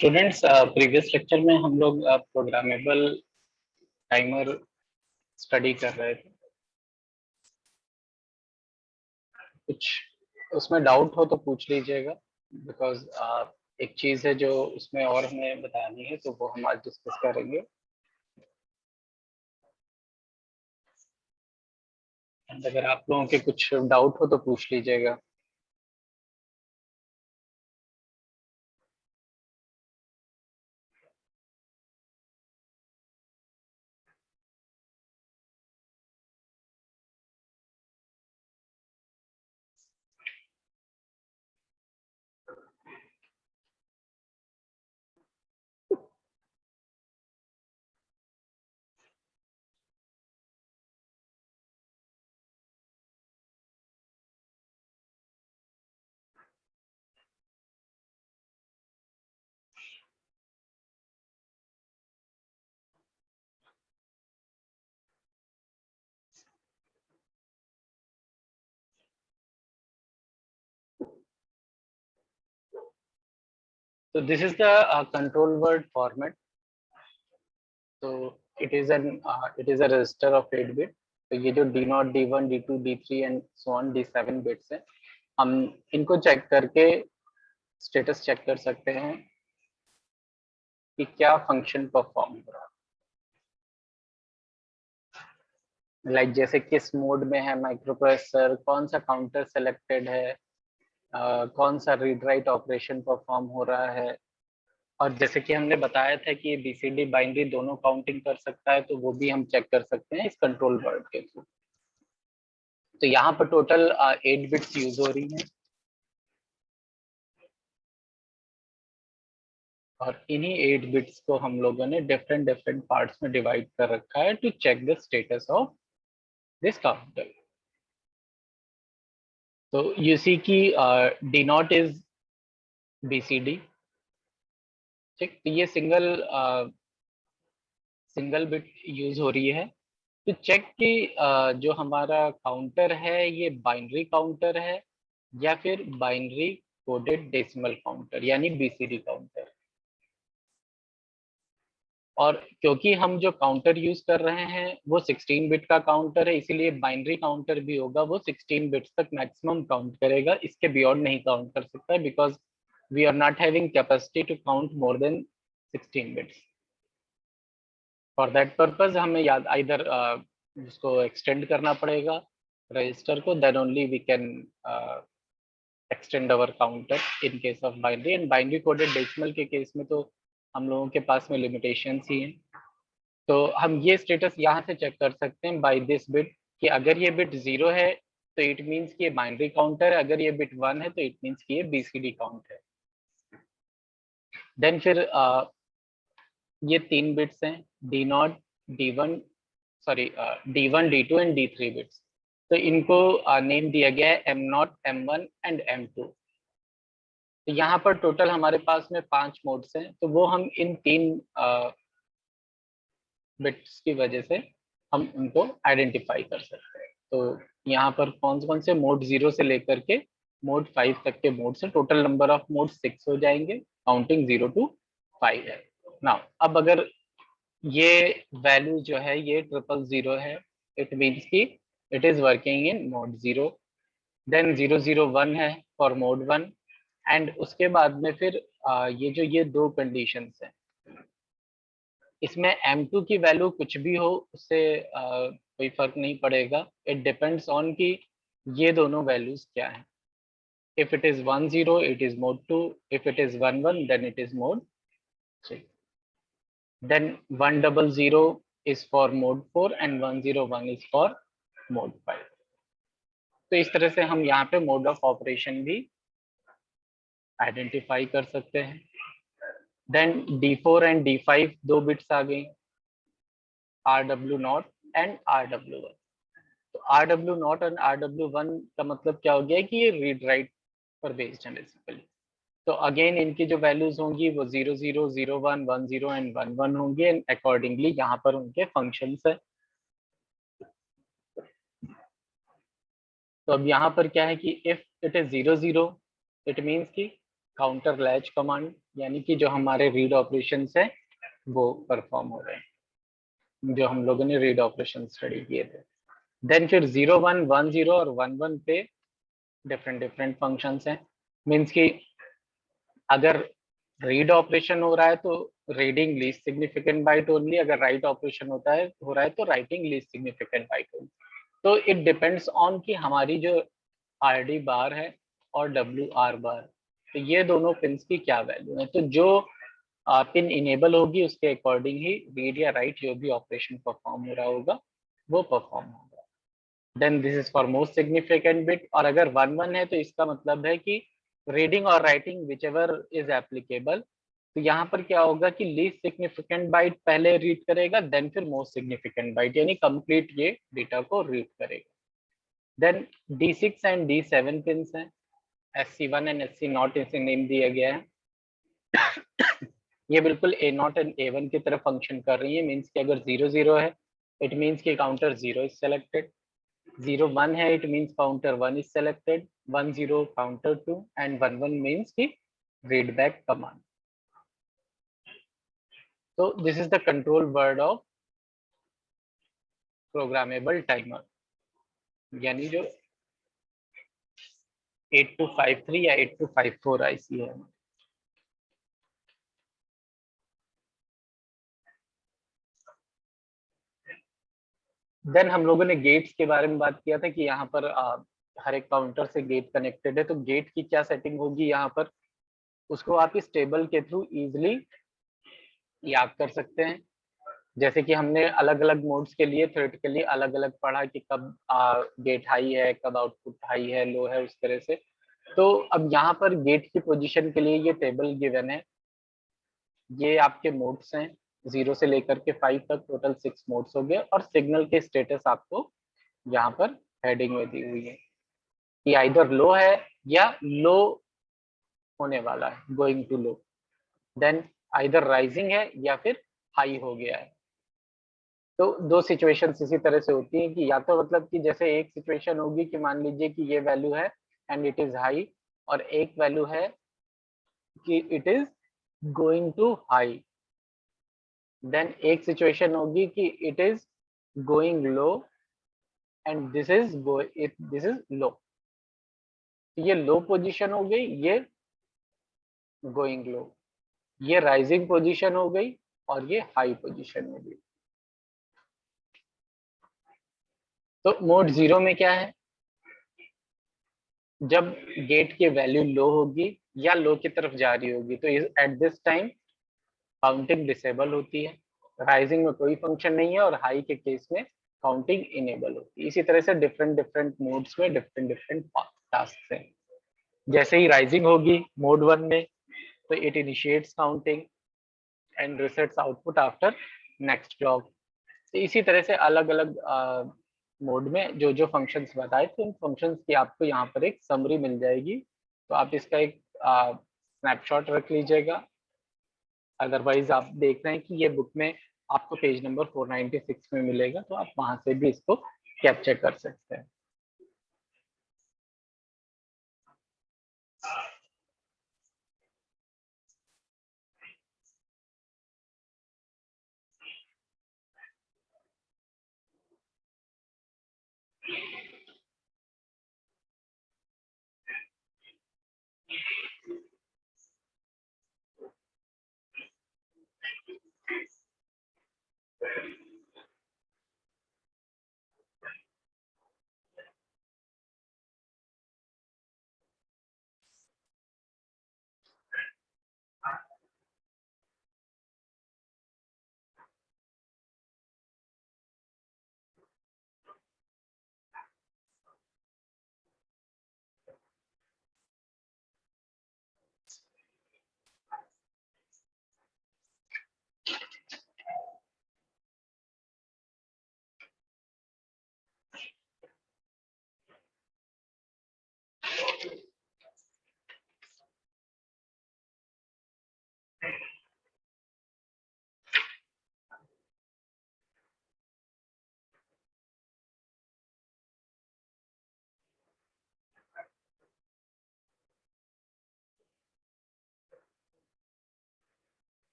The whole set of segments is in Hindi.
स्टूडेंट्स, प्रीवियस लेक्चर में हम लोग प्रोग्रामेबल टाइमर स्टडी कर रहे थे। कुछ उसमें डाउट हो तो पूछ लीजिएगा, बिकॉज एक चीज है जो उसमें और हमें बतानी है, तो वो हम आज डिस्कस करेंगे। And अगर आप लोगों के कुछ डाउट हो तो पूछ लीजिएगा। तो this is the control word format. तो it is a register of 8 bit. तो ये जो D0, D1, D2, D3 and so on D7 bits है, हम इनको चेक करके स्टेटस चेक कर सकते हैं कि क्या फंक्शन परफॉर्म हो रहा है। जैसे किस मोड में है माइक्रो प्रोसेसर, कौन सा काउंटर सेलेक्टेड है, कौन सा रीड राइट ऑपरेशन परफॉर्म हो रहा है। और जैसे कि हमने बताया था कि बीसीडी बाइनरी दोनों काउंटिंग कर सकता है, तो वो भी हम चेक कर सकते हैं इस कंट्रोल वर्ड के थ्रू। तो यहाँ पर टोटल 8 बिट्स यूज हो रही हैं, और इन्हीं 8 बिट्स को हम लोगों ने डिफरेंट डिफरेंट पार्ट्स में डिवाइड कर रखा है to check the status of this counter. तो यू सी की D0 इज BCD। ठीक, तो ये सिंगल बिट यूज हो रही है। तो चेक कि जो हमारा काउंटर है ये बाइनरी काउंटर है या फिर बाइनरी कोडेड डेसिमल काउंटर यानी BCD काउंटर। और क्योंकि हम जो काउंटर यूज कर रहे हैं वो 16 बिट का काउंटर है, इसीलिए बाइनरी काउंटर भी होगा वो 16 बिट्स तक मैक्सिमम काउंट करेगा, इसके बियॉन्ड नहीं काउंट कर सकता है, because we are not having capacity to count more than 16 bits. For that purpose हमें याद इधर उसको एक्सटेंड करना पड़ेगा रजिस्टर को, then only we can extend our counter in case of binary. And binary coded decimal के केस में तो हम लोगों के पास में लिमिटेशंस ही हैं। तो हम ये स्टेटस यहाँ से चेक कर सकते हैं बाय दिस बिट कि अगर ये बिट 0 है तो इट मीन्स कि ये बाइनरी काउंटर है, अगर ये बिट 1 है तो इट मीन्स कि ये BCD काउंट है। देन फिर ये 3 बिट्स हैं D0, D1, sorry D1, D2 and D3 bits. तो इनको नेम दिया गया है M0, M1 एंड M2। तो यहाँ पर टोटल हमारे पास में 5 मोड्स हैं, तो वो हम इन 3 बिट्स की वजह से हम उनको आइडेंटिफाई कर सकते हैं। तो यहाँ पर कौन कौन से मोड 0 से लेकर के मोड 5 तक के मोड से टोटल नंबर ऑफ मोड 6 हो जाएंगे, काउंटिंग 0 to 5 है। नाउ अब अगर ये वैल्यू जो है ये 000 है, इट मीन्स कि it is working in mode 0। Then 001 है फॉर मोड 1। एंड उसके बाद में फिर ये दो कंडीशंस हैं, इसमें M2 की वैल्यू कुछ भी हो उससे कोई फर्क नहीं पड़ेगा। इट डिपेंड्स ऑन कि ये दोनों वैल्यूज क्या हैं। If it is 10 it is mode 2, if it is 11 then it is mode 3। Then 100 is for mode 4 and 101 is for mode 5। तो इस तरह से हम यहाँ पे मोड ऑफ ऑपरेशन भी आइडेंटिफाई कर सकते हैं। देन D4 एंड D5 दो बिट्स आ गई, RW0 एंड RW1। तो RW0 और RW1 का मतलब क्या हो गया कि ये रीड राइट पर बेस्ड है बेसिकली। तो अगेन इनकी जो वैल्यूज होंगी वो 00, 01, 10 एंड 11 होंगे, एंड अकॉर्डिंगली यहाँ पर उनके फंक्शंस है। तो अब यहाँ पर क्या है कि if it is 00 it means कि काउंटर लैच कमांड, यानी कि जो हमारे रीड ऑपरेशंस हैं वो परफॉर्म हो रहे हैं, जो हम लोगों ने रीड ऑपरेशन स्टडी किए थे। देन फिर 0 1 1 0 और 1 1 पे डिफरेंट डिफरेंट फंक्शंस हैं। मीन्स कि अगर रीड ऑपरेशन हो रहा है तो reading least significant byte only, अगर राइट ऑपरेशन होता है हो रहा है तो writing least significant byte only. तो इट डिपेंड्स ऑन कि हमारी जो RD बार है और WR बार, तो ये दोनों पिन्स की क्या वैल्यू है। तो जो पिन इनेबल होगी उसके अकॉर्डिंग ही रीड या राइट जो भी ऑपरेशन परफॉर्म हो रहा होगा वो परफॉर्म होगा। Then this is for most significant bit, और अगर 1 1 है तो इसका मतलब है कि रीडिंग और writing whichever is applicable. तो यहाँ पर क्या होगा कि लीस्ट सिग्निफिकेंट बाइट पहले रीड करेगा, देन फिर मोस्ट सिग्निफिकेंट बाइट, यानी कंप्लीट ये डेटा को रीड करेगा। Then D6 and D7 pins हैं, SC1 एंड SC नॉट इसे नेम दिया गया है। ये बिल्कुल A0 एंड A1 की तरह फंक्शन कर रही है। मीन्स कि अगर 0 0 है इट मीन्स कि काउंटर 0 इज सेलेक्टेड, 0 1 है it means counter 1 is selected, 1 0 counter 2 and 1 1 means कि रीड बैक कमांड। तो this is the control word of programmable timer, यानी जो 8253 या 8254 IC है। देन हम लोगों ने गेट्स के बारे में बात किया था कि यहाँ पर हर एक काउंटर से गेट कनेक्टेड है, तो गेट की क्या सेटिंग होगी यहाँ पर, उसको आप इस टेबल के थ्रू इजिली याद कर सकते हैं। जैसे कि हमने अलग अलग मोड्स के लिए थ्योरेटिकली अलग अलग पढ़ा कि कब गेट हाई है, कब आउटपुट हाई है, लो है, उस तरह से। तो अब यहाँ पर गेट की पोजीशन के लिए ये टेबल गिवन है, ये आपके मोड्स हैं 0 से लेकर के 5 तक, टोटल 6 मोड्स हो गए, और सिग्नल के स्टेटस आपको यहाँ पर हेडिंग में दी हुई है कि आइदर लो है या लो होने वाला है, going to low. Then either rising है या फिर हाई हो गया है। तो दो सिचुएशन इसी तरह से होती हैं कि या तो मतलब कि जैसे एक सिचुएशन होगी कि मान लीजिए कि ये वैल्यू है एंड इट इज हाई, और एक वैल्यू है कि it is going to high. Then एक सिचुएशन होगी कि it is going low and this is low. ये लो पोजीशन हो गई, ये गोइंग लो, ये राइजिंग पोजीशन हो गई, और ये हाई पोजीशन हो गई। तो मोड 0 में क्या है, जब गेट की वैल्यू लो होगी या लो की तरफ जा रही होगी तो at this time counting disable होती है, राइजिंग में कोई फंक्शन नहीं है, और हाई के केस में काउंटिंग इनेबल होती है। इसी तरह से डिफरेंट डिफरेंट मोड्स में डिफरेंट डिफरेंट टास्क हैं। जैसे ही राइजिंग होगी मोड 1 में तो it initiates counting and receipts output after next block. तो इसी तरह से अलग अलग मोड में जो जो फंक्शंस बताए थे उन फंक्शंस की आपको यहाँ पर एक समरी मिल जाएगी, तो आप इसका एक स्नैपशॉट रख लीजिएगा। अदरवाइज आप देख रहे हैं कि ये बुक में आपको पेज नंबर 496 में मिलेगा, तो आप वहां से भी इसको कैप्चर कर सकते हैं।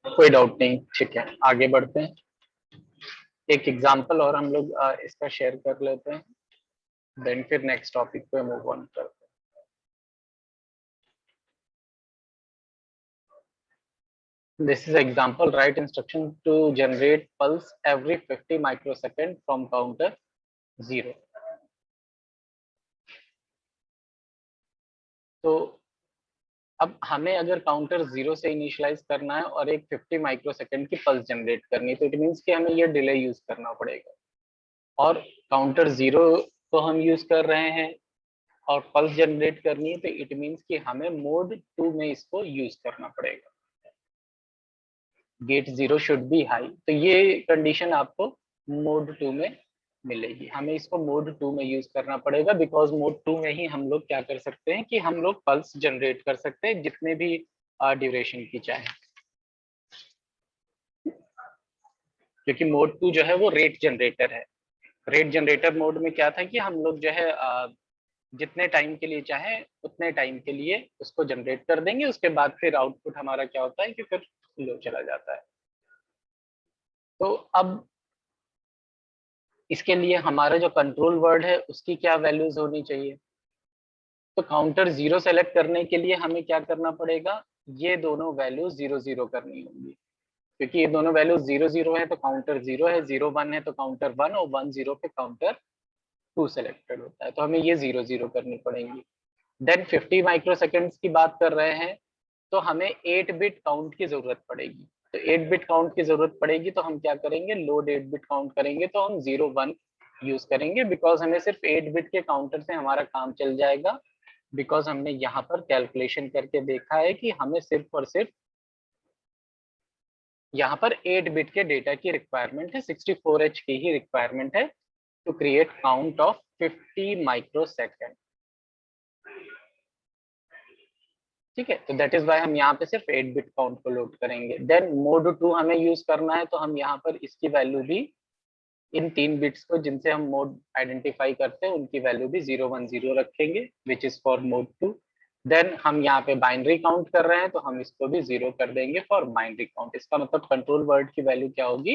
कोई डाउट नहीं, ठीक है, आगे बढ़ते हैं। एक एग्जांपल और हम लोग इसका शेयर कर लेते हैं, देन फिर नेक्स्ट टॉपिक पे मूव ऑन करते हैं। This is example, write instruction to generate pulse every 50 microsecond from counter 0। तो अब हमें अगर काउंटर 0 से इनिशियलाइज करना है और एक 50 माइक्रोसेकंड की पल्स जनरेट करनी है, तो इट मींस कि हमें ये डिले यूज करना पड़ेगा। और काउंटर 0 को हम यूज कर रहे हैं और पल्स जनरेट करनी है, तो इट मींस कि हमें मोड 2 में इसको यूज करना पड़ेगा। गेट 0 शुड बी हाई, तो ये कंडीशन आपको मोड 2 में मिलेगी। हमें इसको मोड 2 में यूज करना पड़ेगा, बिकॉज मोड 2 में ही हम लोग क्या कर सकते हैं कि हम लोग पल्स जनरेट कर सकते हैं जितने भी ड्यूरेशन की चाहे, क्योंकि मोड 2 जो है वो रेट जनरेटर है। रेट जनरेटर मोड में क्या था कि हम लोग जो है जितने टाइम के लिए चाहे उतने टाइम के लिए उसको जनरेट कर देंगे, उसके बाद फिर आउटपुट हमारा क्या होता है कि फिर लो चला जाता है। तो अब इसके लिए हमारा जो कंट्रोल वर्ड है उसकी क्या वैल्यूज होनी चाहिए। तो काउंटर 0 सेलेक्ट करने के लिए हमें क्या करना पड़ेगा, ये दोनों वैल्यूज 0 0 करनी होंगी, क्योंकि ये दोनों वैल्यूज 0 0 है तो काउंटर 0 है, 0 1 है तो काउंटर 1, और 1 0 पे काउंटर 2 सेलेक्टेड होता है, तो हमें ये 0 0 करनी पड़ेंगी। देन 50 माइक्रोसेकंड्स की बात कर रहे हैं, तो हमें 8 बिट काउंट की जरूरत पड़ेगी। तो 8 बिट काउंट की जरूरत पड़ेगी तो हम क्या करेंगे, लोड 8 बिट काउंट करेंगे, तो हम 0 1 यूज करेंगे, बिकॉज हमें सिर्फ 8 बिट के काउंटर से हमारा काम चल जाएगा। बिकॉज हमने यहाँ पर कैलकुलेशन करके देखा है कि हमें सिर्फ और सिर्फ यहाँ पर 8 बिट के डेटा की रिक्वायरमेंट है, 64H की ही रिक्वायरमेंट है to create count of 50 microsecond. ठीक है, तो दैट इज वाई हम यहाँ पे सिर्फ 8 बिट काउंट को लोड करेंगे। देन मोड 2 हमें यूज करना है, तो हम यहाँ पर इसकी वैल्यू भी इन 3 बिट्स को जिनसे हम मोड आइडेंटिफाई करते हैं उनकी वैल्यू भी 0 1 0 रखेंगे, which is for mode 2। Then हम यहाँ पे बाइनरी काउंट कर रहे हैं तो हम इसको भी 0 कर देंगे फॉर बाइनरी काउंट। इसका मतलब कंट्रोल वर्ड की वैल्यू क्या होगी,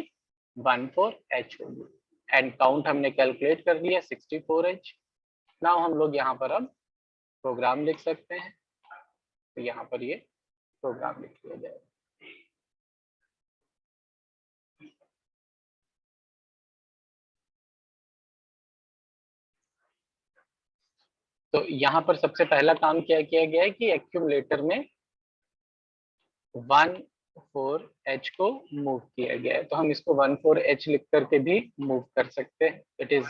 14H होगी। एंड काउंट हमने कैलकुलेट कर लिया 64H। नाउ हम लोग यहाँ पर अब प्रोग्राम लिख सकते हैं, तो यहाँ पर ये प्रोग्राम लिख दिया जाएगा। तो यहाँ पर सबसे पहला काम क्या किया गया है कि एक्यूमुलेटर में 14H को मूव किया गया है, तो हम इसको 14H लिख करके भी मूव कर सकते हैं। It is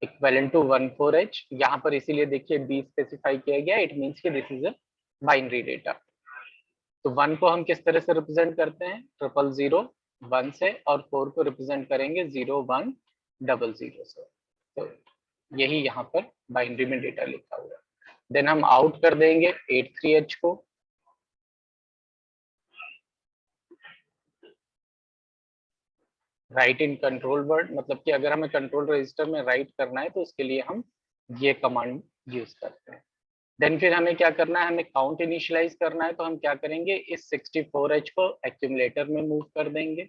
equal to 14H। यहाँ पर इसीलिए देखिए बी स्पेसिफाई किया गया, इट मीन्स कि this is a binary data. तो 1 को हम किस तरह से रिप्रेजेंट करते हैं, 000 1 से, और 4 को रिप्रेजेंट करेंगे 0 1 0 0 से। तो यही यहाँ पर बाइनरी में डेटा लिखा हुआ है। देन हम आउट कर देंगे 83H को। राइट इन कंट्रोल वर्ड, मतलब कि अगर हमें कंट्रोल रजिस्टर में राइट करना है तो उसके लिए हम ये कमांड यूज करते हैं। देन फिर हमें क्या करना है, हमें काउंट इनिशियलाइज करना है, तो हम क्या करेंगे, इस 64H को एक्यूमुलेटर में मूव कर देंगे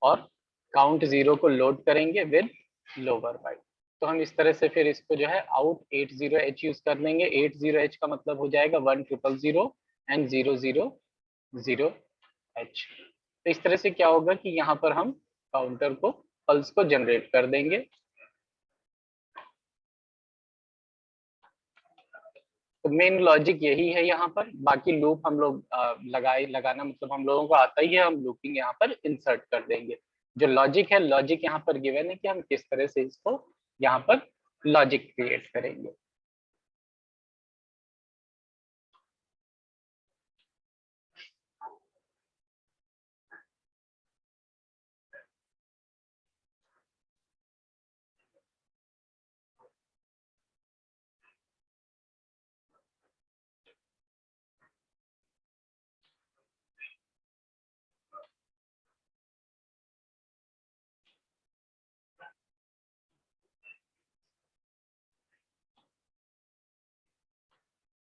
और काउंट 0 को लोड करेंगे विद लोअर बाइट। तो हम इस तरह से फिर इसको जो है आउट 80H यूज कर देंगे। 80H का मतलब हो जाएगा 1000 एंड 000H। तो इस तरह से क्या होगा कि यहाँ पर हम काउंटर को पल्स को जनरेट कर देंगे। तो मेन लॉजिक यही है यहाँ पर। बाकी लूप हम लोग लगाना मतलब हम लोगों को आता ही है, हम लूपिंग यहाँ पर इंसर्ट कर देंगे। जो लॉजिक है, लॉजिक यहाँ पर गिवन है कि हम किस तरह से इसको यहाँ पर लॉजिक क्रिएट करेंगे।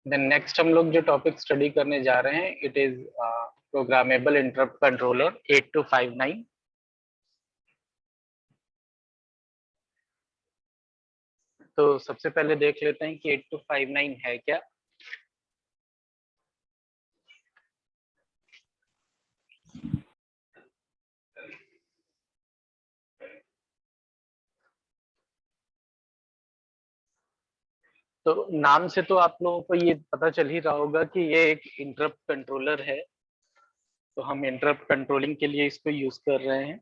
देन नेक्स्ट हम लोग जो टॉपिक स्टडी करने जा रहे हैं it is programmable interrupt controller 8259। तो सबसे पहले देख लेते हैं कि 8259 है क्या। तो नाम से तो आप लोगों को ये पता चल ही रहा होगा कि ये एक इंटरप्ट कंट्रोलर है। तो हम इंटरप्ट कंट्रोलिंग के लिए इसको यूज कर रहे हैं।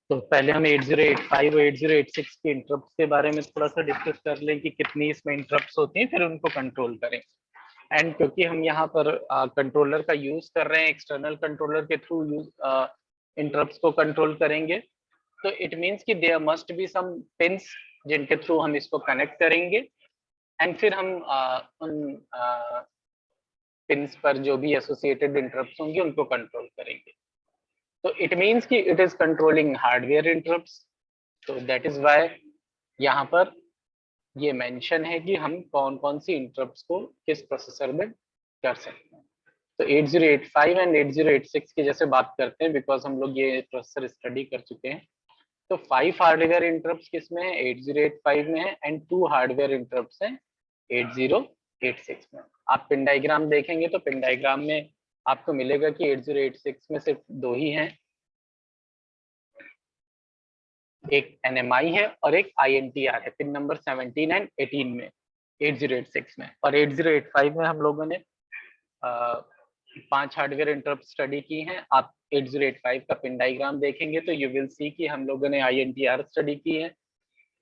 तो पहले हम 8085 और 8086 के इंटरप्ट के बारे में थोड़ा सा डिस्कस कर लें कि कितनी इसमें इंटरप्ट होती हैं, फिर उनको कंट्रोल करें। एंड क्योंकि हम यहाँ पर कंट्रोलर का यूज कर रहे हैं, एक्सटर्नल कंट्रोलर के थ्रू यूज इंटरप्ट्स को कंट्रोल करेंगे, तो इट मीन्स कि there must be some pins जिनके थ्रू हम इसको कनेक्ट करेंगे। एंड फिर हम उन पिंस पर जो भी एसोसिएटेड इंटरप्ट्स होंगे उनको कंट्रोल करेंगे। तो इट मीन्स कि it is controlling hardware interrupts. तो दैट इज वाई यहाँ पर ये मेंशन है कि हम कौन कौन सी इंटरप्ट्स को किस प्रोसेसर में कर सकते हैं। तो 8085 एंड 8086 की जैसे बात करते हैं, बिकॉज हम लोग ये प्रोसेसर स्टडी कर चुके हैं। तो 5 हार्डवेयर इंटरप्ट्स किसमें है, 8085 में है, एंड 2 हार्डवेयर इंटरप्ट्स हैं 8086 में। आप पिन डायग्राम देखेंगे तो पिन डायग्राम में आपको मिलेगा कि 8086 में सिर्फ 2 ही हैं, एक NMI है और एक INTR है, पिन नंबर 17 एंड 18 में 8086 में। और 8085 में हम लोगों ने 5 हार्डवेयर इंटरप्ट स्टडी की हैं। आप 8085 का पिन डायग्राम देखेंगे तो यू विल सी कि हम लोगों ने INTR स्टडी की है,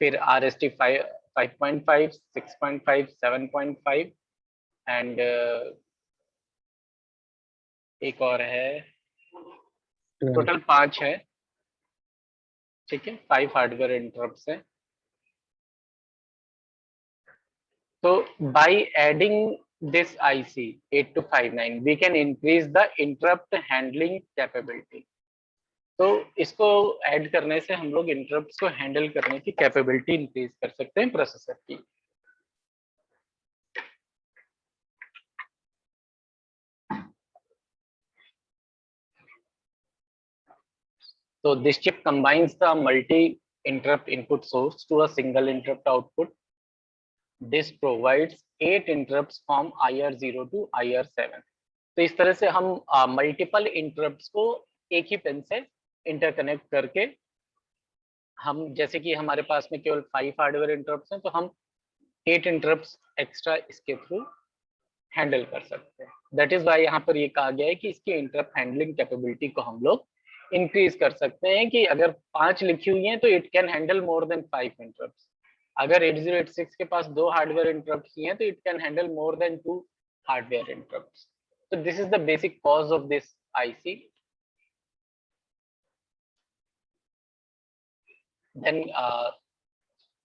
फिर RST 5.5, 6.5, 7.5 एंड एक और है, टोटल 5 है। ठीक है, 5 हार्डवेयर इंटरप्ट्स है। तो by adding this IC 8259 we can increase the interrupt handling capability। तो इसको ऐड करने से हम लोग इंटरप्ट्स को हैंडल करने की कैपेबिलिटी इंक्रीज कर सकते हैं प्रोसेसर की। So this chip combines the multi interrupt input source to a single interrupt output. This provides 8 interrupts from IR0 to IR7। तो इस तरह से हम मल्टीपल इंटरप्ट्स को एक ही पिन से इंटरकनेक्ट करके हम, जैसे कि हमारे पास में केवल 5 हार्डवेयर इंटरप्ट्स हैं, तो हम 8 इंटरप्ट्स एक्स्ट्रा इसके थ्रू हैंडल कर सकते हैं। दैट इज वाई यहाँ पर ये कहा गया है कि इसकी इंटरप्ट हैंडलिंग कैपेबिलिटी को हम लोग इंक्रीज कर सकते हैं, कि अगर 5 लिखी हुई हैं तो it can handle more than 5 interrupts. अगर 8086 के पास 2 हार्डवेयर इंटरप्ट्स हैं तो it can handle more than 2 hardware interrupts. So this is the basic cause of this IC। Then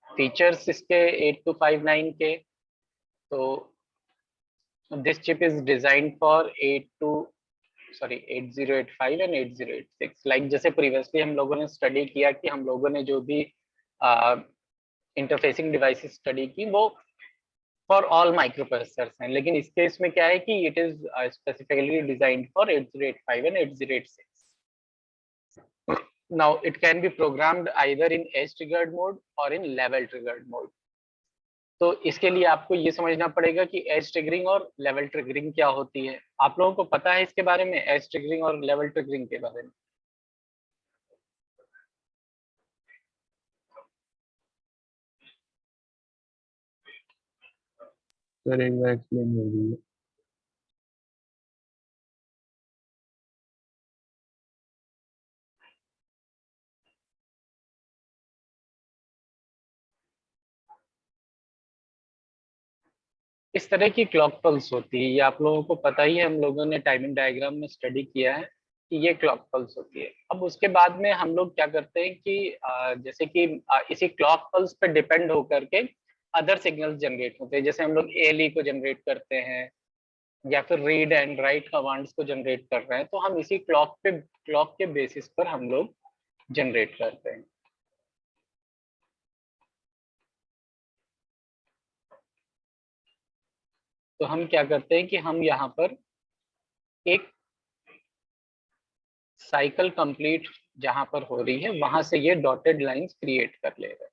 features इसके 8259 के, तो this chip is designed for 8085 and 8086। Like जैसे प्रीवियसली हम लोगों ने स्टडी किया कि हम लोगों ने जो भी इंटरफेसिंग डिवाइसेस स्टडी की वो फॉर ऑल माइक्रो प्रोसेसर्स हैं, लेकिन इस केस में क्या है कि it is specifically designed for 8085 and 8086। Now it can be programmed either in edge triggered mode or in level triggered mode। तो इसके लिए आपको ये समझना पड़ेगा कि एज ट्रिगरिंग और लेवल ट्रिगरिंग क्या होती है। आप लोगों को पता है इसके बारे में, एज ट्रिगरिंग और लेवल ट्रिगरिंग के बारे में? सर एक बार एक्सप्लेन कर दीजिए। इस तरह की क्लॉक पल्स होती है, ये आप लोगों को पता ही है, हम लोगों ने टाइमिंग डायग्राम में स्टडी किया है कि ये क्लॉक पल्स होती है। अब उसके बाद में हम लोग क्या करते हैं कि जैसे कि इसी क्लॉक पल्स पे डिपेंड होकर के अदर सिग्नल्स जनरेट होते हैं। जैसे हम लोग ALE को जनरेट करते हैं या फिर रीड एंड राइट कमांड्स को जनरेट कर रहे हैं, तो हम इसी क्लॉक के बेसिस पर हम लोग जनरेट करते हैं। तो हम क्या करते हैं कि हम यहाँ पर एक साइकिल कंप्लीट जहां पर हो रही है वहां से ये डॉटेड लाइंस क्रिएट कर ले रहे हैं।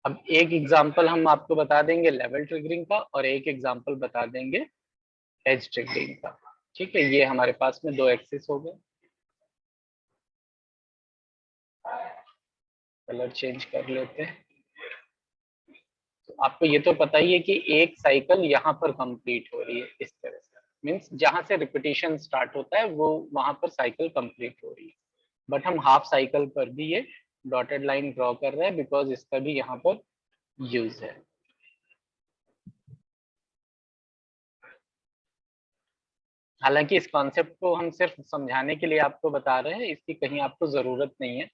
अब एक एग्जांपल हम आपको बता देंगे लेवल ट्रिगरिंग का और एक एग्जांपल बता देंगे एज ट्रिगरिंग का। ठीक है, ये हमारे पास में दो एक्सिस हो गए। कलर चेंज कर लेते हैं। तो आपको ये तो पता ही है कि एक साइकिल यहाँ पर कंप्लीट हो रही है इस तरह से, मींस जहां से रिपीटिशन स्टार्ट होता है वो वहां पर साइकिल कंप्लीट हो रही है। बट हम हाफ साइकिल पर भी ये डॉटेड लाइन ड्रॉ कर रहे हैं बिकॉज इसका भी यहाँ पर यूज है। हालांकि इस कॉन्सेप्ट को हम सिर्फ समझाने के लिए आपको बता रहे हैं, इसकी कहीं आपको जरूरत नहीं है।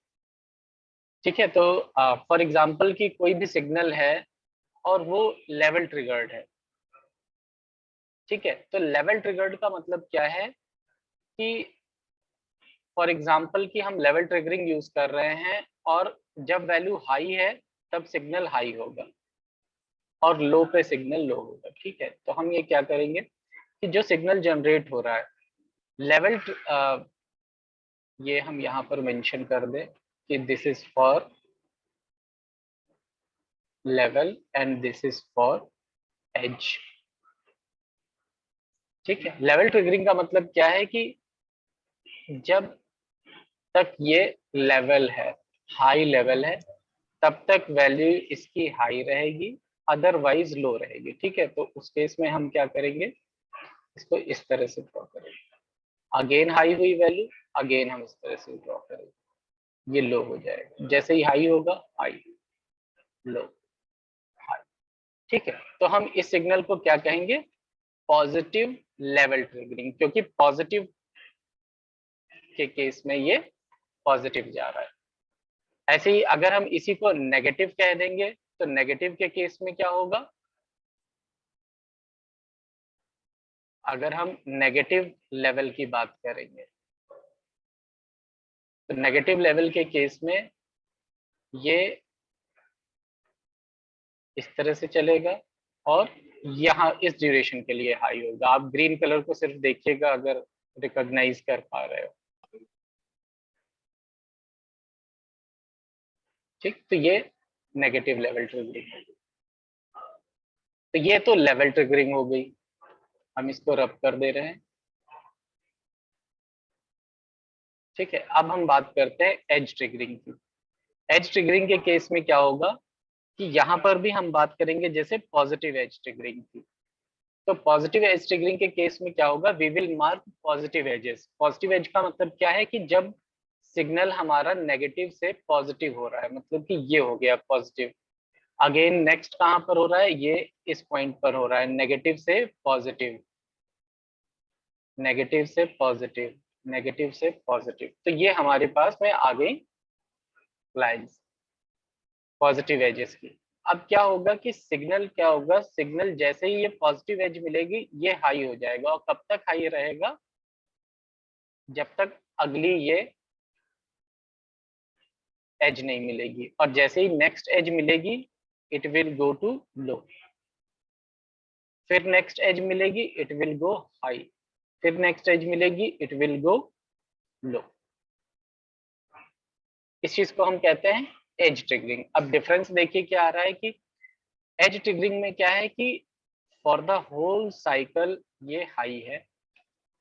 ठीक है, तो फॉर एग्जांपल कि कोई भी सिग्नल है और वो लेवल ट्रिगर्ड है। ठीक है, तो लेवल ट्रिगर्ड का मतलब क्या है कि फॉर एग्जांपल कि हम लेवल ट्रिगरिंग यूज कर रहे हैं और जब वैल्यू हाई है तब सिग्नल हाई होगा और लो पे सिग्नल लो होगा। ठीक है, तो हम ये क्या करेंगे कि जो सिग्नल जनरेट हो रहा है लेवल, ये हम यहाँ पर मेंशन कर दें कि this is for level and this is for edge. ठीक है, लेवल ट्रिगरिंग का मतलब क्या है कि जब तक ये लेवल है, हाई लेवल है, तब तक वैल्यू इसकी हाई रहेगी, अदरवाइज लो रहेगी। ठीक है, तो उस केस में हम क्या करेंगे, इसको इस तरह से ड्रॉ करेंगे। अगेन हाई हुई वैल्यू, अगेन हम इस तरह से ड्रॉ करेंगे, ये लो हो जाएगा। जैसे ही हाई होगा हाई, लो, हाई। ठीक है, तो हम इस सिग्नल को क्या कहेंगे, पॉजिटिव लेवल ट्रिगरिंग, क्योंकि पॉजिटिव के केस में ये पॉजिटिव जा रहा है। ऐसे ही अगर हम इसी को नेगेटिव कह देंगे तो नेगेटिव के केस में क्या होगा, अगर हम नेगेटिव लेवल की बात करेंगे तो नेगेटिव लेवल के केस में ये इस तरह से चलेगा और यहाँ इस ड्यूरेशन के लिए हाई होगा। आप ग्रीन कलर को सिर्फ देखिएगा अगर रिकॉग्नाइज कर पा रहे हो। ठीक, तो ये नेगेटिव लेवल ट्रिगरिंग होगी। तो ये तो लेवल ट्रिगरिंग हो गई, हम इसको रब कर दे रहे हैं। ठीक है, अब हम बात करते हैं एज ट्रिगरिंग की। एज ट्रिगरिंग के केस में क्या होगा कि यहाँ पर भी हम बात करेंगे जैसे पॉजिटिव एज ट्रिगरिंग की। तो पॉजिटिव एज ट्रिगरिंग के केस में क्या होगा, we will mark positive edges. Positive edge का मतलब क्या है कि जब सिग्नल हमारा नेगेटिव से पॉजिटिव हो रहा है, मतलब कि ये हो गया पॉजिटिव। अगेन नेक्स्ट कहां पर हो रहा है, ये इस पॉइंट पर हो रहा है, नेगेटिव से पॉजिटिव, नेगेटिव से पॉजिटिव, नेगेटिव से पॉजिटिव। तो ये हमारे पास में आ गई लाइन्स पॉजिटिव एजेस की। अब क्या होगा कि सिग्नल क्या होगा, सिग्नल जैसे ही ये पॉजिटिव एज मिलेगी ये हाई हो जाएगा। और कब तक हाई रहेगा, जब तक अगली ये एज नहीं मिलेगी। और जैसे ही नेक्स्ट एज मिलेगी it will go to low, फिर नेक्स्ट एज मिलेगी इट विल गो हाई, फिर नेक्स्ट एज मिलेगी इट विल गो लो। इस चीज को हम कहते हैं एज ट्रिगरिंग। अब डिफरेंस देखिए क्या आ रहा है कि एज ट्रिगरिंग में क्या है कि फॉर द होल साइकिल ये हाई है।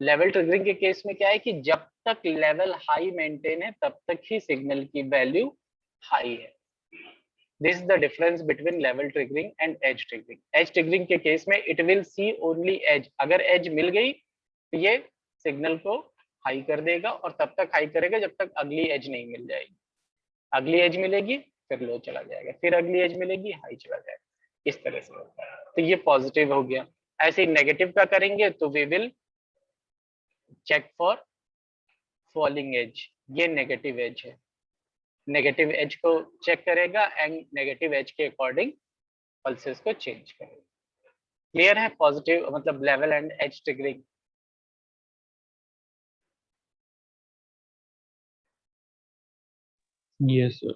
लेवल ट्रिगरिंग के केस में क्या है कि जब तक लेवल हाई मेंटेन है तब तक ही सिग्नल की वैल्यू हाई है। This is the difference between level triggering and edge triggering. Edge triggering के केस में it will see only edge, अगर एज मिल गई तो ये सिग्नल को हाई कर देगा और तब तक हाई करेगा जब तक अगली एज नहीं मिल जाएगी। अगली एज मिलेगी फिर लो चला जाएगा, फिर अगली एज मिलेगी हाई चला जाएगा, इस तरह से होता है। तो ये पॉजिटिव हो गया। ऐसे ही नेगेटिव का करेंगे तो we will check for falling edge, ये नेगेटिव एज है, नेगेटिव एज को चेक करेगा एंड नेगेटिव एज के अकॉर्डिंग पल्सेस को चेंज करेगा। क्लियर है पॉजिटिव मतलब level and edge triggering. Yes, sir.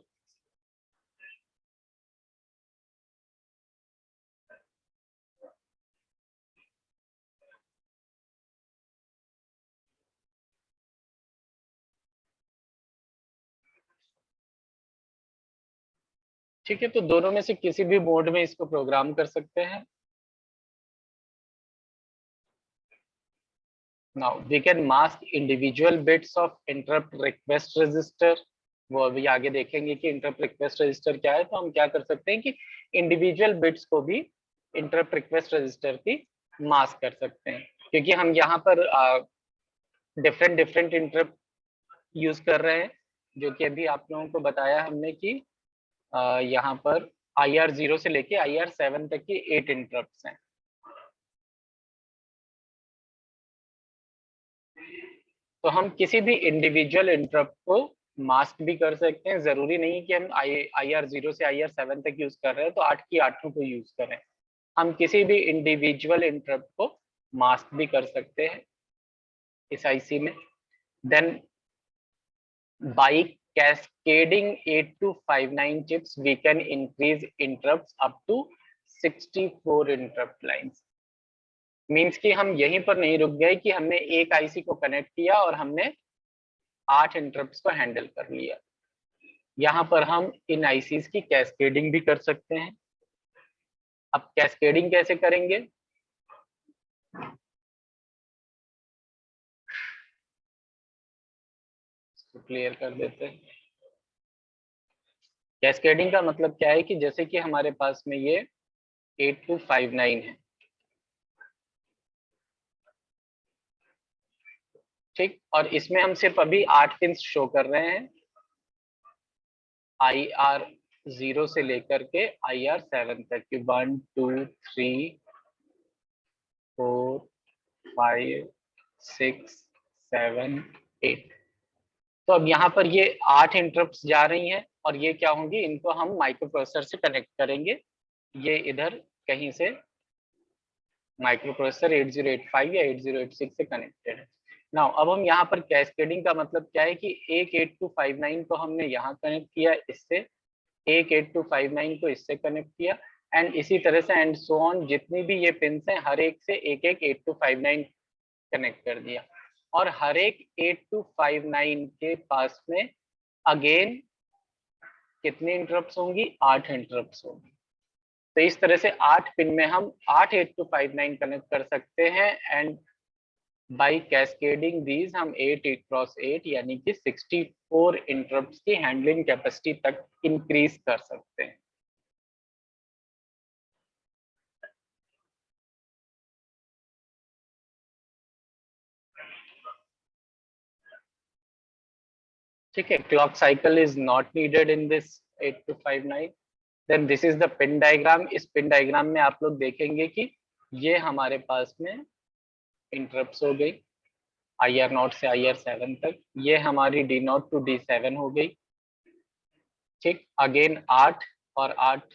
ठीक है, तो दोनों में से किसी भी मोड में इसको प्रोग्राम कर सकते हैं। Now we can mask individual bits of interrupt request register. वो अभी आगे देखेंगे कि इंटरप्ट रिक्वेस्ट रजिस्टर क्या है। तो हम क्या कर सकते हैं कि इंडिविजुअल बिट्स को भी इंटरप्ट रिक्वेस्ट रजिस्टर की मास्क कर सकते हैं, क्योंकि हम यहाँ पर डिफरेंट डिफरेंट इंटरप्ट यूज कर रहे हैं, जो कि अभी आप लोगों को बताया हमने कि यहाँ पर IR0 से लेके IR7 तक की 8 इंटरप्ट्स हैं। तो हम किसी भी इंडिविजुअल इंटरप्ट को मास्क भी कर सकते हैं। जरूरी नहीं कि हम IR0 से IR7 तक यूज कर रहे हैं तो 8 की 8 को यूज करें। हम किसी भी इंडिविजुअल इंटरप्ट को मास्क भी कर सकते हैं इस आईसी में। Then by cascading 8259 chips we can increase interrupts up to 64 interrupt lines। Means कि हम यहीं पर नहीं रुक गए कि हमने एक आईसी को कनेक्ट किया और हमने 8 इंटरप्ट्स को हैंडल कर लिया। यहाँ पर हम इन आईसीज की कैस्केडिंग भी कर सकते हैं। अब कैस्केडिंग कैसे करेंगे? क्लियर कर देते हैं। कैस्केडिंग का मतलब क्या है कि जैसे कि हमारे पास में ये 8259 है, ठीक, और इसमें हम सिर्फ अभी 8 पिन शो कर रहे हैं, IR0 से लेकर के IR7 तक की 1 2 3 4 5 6 7 8। तो अब यहाँ पर ये 8 इंटरप्ट्स जा रही हैं और ये क्या होंगी, इनको हम माइक्रो प्रोसेसर से कनेक्ट करेंगे। ये इधर कहीं से माइक्रो प्रोसेसर 8085 या 8086 से कनेक्टेड है। नाउ अब हम यहाँ पर कैस्केडिंग का मतलब क्या है कि एक 8259 को हमने यहाँ कनेक्ट किया इससे, एक 8259 को इससे कनेक्ट किया, एंड इसी तरह से एंड सो ऑन, जितनी भी ये पिन्स हैं हर एक से एक एक 8259 कनेक्ट कर दिया। और हर एक 8259 के पास में अगेन कितनी इंटरप्ट्स होंगी? 8 इंटरप्ट्स होंगी। तो इस तरह से 8 पिन में हम 8 8259 कनेक्ट कर सकते हैं, एंड बाय कैस्केडिंग दीज हम 8 क्रॉस 8 यानी कि 64 इंटरप्ट्स की हैंडलिंग कैपेसिटी तक इंक्रीज कर सकते हैं। ठीक है, clock cycle is not needed in this 8259। Then this is the pin diagram. इस पिन डायग्राम में आप लोग देखेंगे कि ये हमारे पास में इंटरप्ट्स हो गई IR0 से IR7 तक, ये हमारी D0 टू D7 हो गई, ठीक। अगेन 8 और 8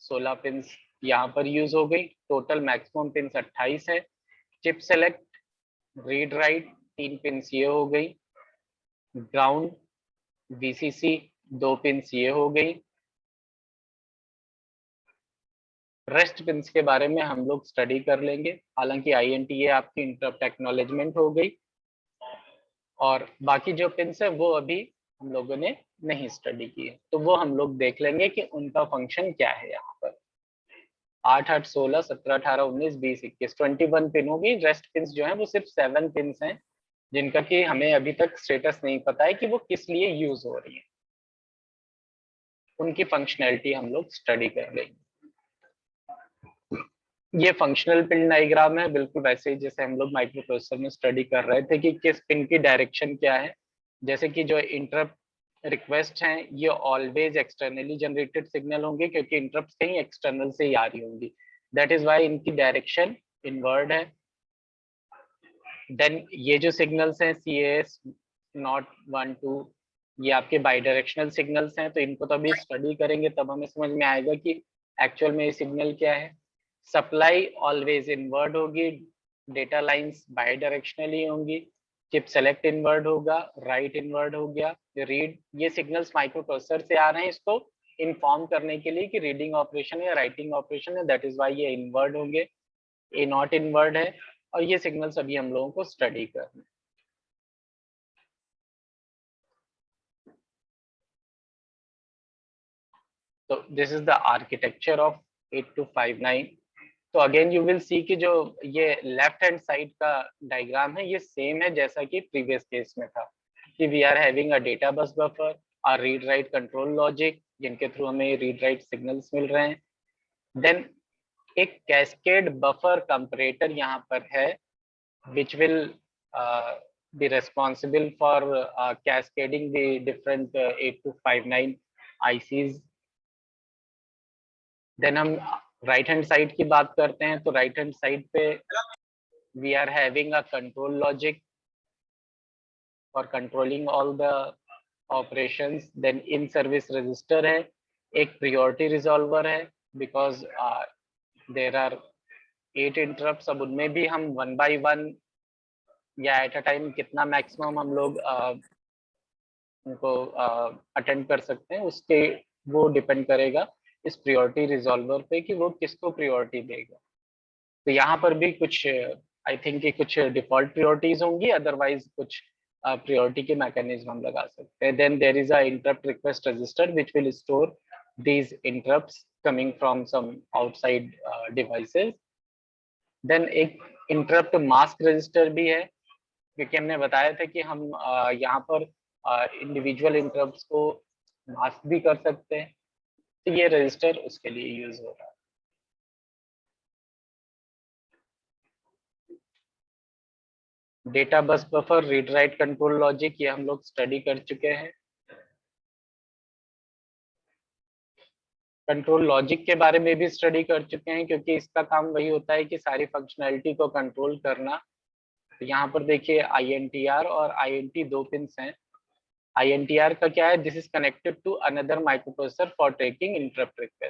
16 पिन यहाँ पर यूज हो गई। टोटल मैक्सिमम पिन 28 है। Chip select, read write 3 pin ये हो गई। ग्राउंड, VCC 2 पिन ये हो गई। रेस्ट पिन्स के बारे में हम लोग स्टडी कर लेंगे, हालांकि INT ये आपकी इंटरप्ट एक्नॉलेजमेंट हो गई, और बाकी जो पिन्स है वो अभी हम लोगों ने नहीं स्टडी की है, तो वो हम लोग देख लेंगे कि उनका फंक्शन क्या है। यहाँ पर 8 8 16 17 18 19 20 21 21 पिन होगी। रेस्ट पिन्स जो है वो सिर्फ 7 पिन्स हैं, जिनका कि हमें अभी तक स्टेटस नहीं पता है कि वो किस लिए यूज हो रही है। उनकी फंक्शनैलिटी हम लोग स्टडी कर लेंगे। ये फंक्शनल पिन डायग्राम है, बिल्कुल वैसे ही जैसे हम लोग माइक्रो प्रोसेसर में स्टडी कर रहे थे कि किस पिन की डायरेक्शन क्या है। जैसे कि जो इंटरप्ट रिक्वेस्ट हैं ये ऑलवेज एक्सटर्नली जनरेटेड सिग्नल होंगे, क्योंकि इंटरप्ट कहीं एक्सटर्नल से ही आ रही होंगी। दैट इज वाई इनकी डायरेक्शन इनवर्ड है। देन ये जो सिग्नल्स हैं CAS नॉट 1 2, ये आपके बाई डायरेक्शनल सिग्नल्स हैं, तो इनको तो अभी स्टडी करेंगे तब हमें समझ में आएगा कि एक्चुअल में ये सिग्नल क्या है। सप्लाई ऑलवेज इनवर्ड होगी, डेटा लाइंस बाई डायरेक्शनली होंगी। चिप सेलेक्ट इनवर्ड होगा, राइट इनवर्ड हो गया, रीड, ये सिग्नल्स माइक्रो प्रोसेसर से आ रहे हैं इसको इन्फॉर्म करने के लिए कि रीडिंग ऑपरेशन या राइटिंग ऑपरेशन है, दैट इज वाई ये इनवर्ड होंगे, ए नॉट इनवर्ड है, और ये सिग्नल्स अभी हम लोगों को स्टडी करना है। तो this is the architecture of 8259। तो अगेन यू विल सी कि जो ये लेफ्ट हैंड साइड का डायग्राम है ये सेम है जैसा कि प्रीवियस केस में था, कि we are having a data bus buffer, और रीड राइट कंट्रोल लॉजिक जिनके थ्रू हमें रीड राइट सिग्नल्स मिल रहे हैं। देन एक कैस्केड बफर कंपैरेटर यहाँ पर है which will be responsible for cascading the different 8259 ICs। Then हम राइट हैंड साइड की बात करते हैं, तो राइट हैंड साइड पे we are having a control logic for controlling all the operations. Then in service register है, एक प्रियोरिटी रिजॉल्वर है, बिकॉज देर आर 8 इंटरप्ट्स। अब उनमें भी हम 1 by 1 या एट अ टाइम कितना मैक्सिमम हम लोग उनको अटेंड कर सकते हैं, उसके वो डिपेंड करेगा इस प्रियोरिटी रिजॉल्वर पे कि वो किसको प्रियोरिटी देगा। तो यहाँ पर भी कुछ आई थिंक कुछ डिफॉल्ट प्रियोरिटीज होंगी, अदरवाइज कुछ प्रियोरिटी के मैकेनिज्म हम लगा सकते हैं। Then there is a interrupt request register which will store these interrupts coming from some outside devices। Then एक इंटरप्ट मास्क रजिस्टर भी है, क्योंकि हमने बताया था कि हम यहाँ पर इंडिविजुअल इंटरप्ट्स को मास्क भी कर सकते हैं, तो ये रजिस्टर उसके लिए यूज हो रहा है। Data bus buffer, read write control logic, ये हम लोग स्टडी कर चुके हैं। कंट्रोल लॉजिक के बारे में भी स्टडी कर चुके हैं, क्योंकि इसका काम वही होता है कि सारी फंक्शनैलिटी को कंट्रोल करना। तो यहाँ पर देखिए INTR और INT दो पिन्स हैं। INTR का क्या है, this is connected to another microprocessor for taking interrupt request.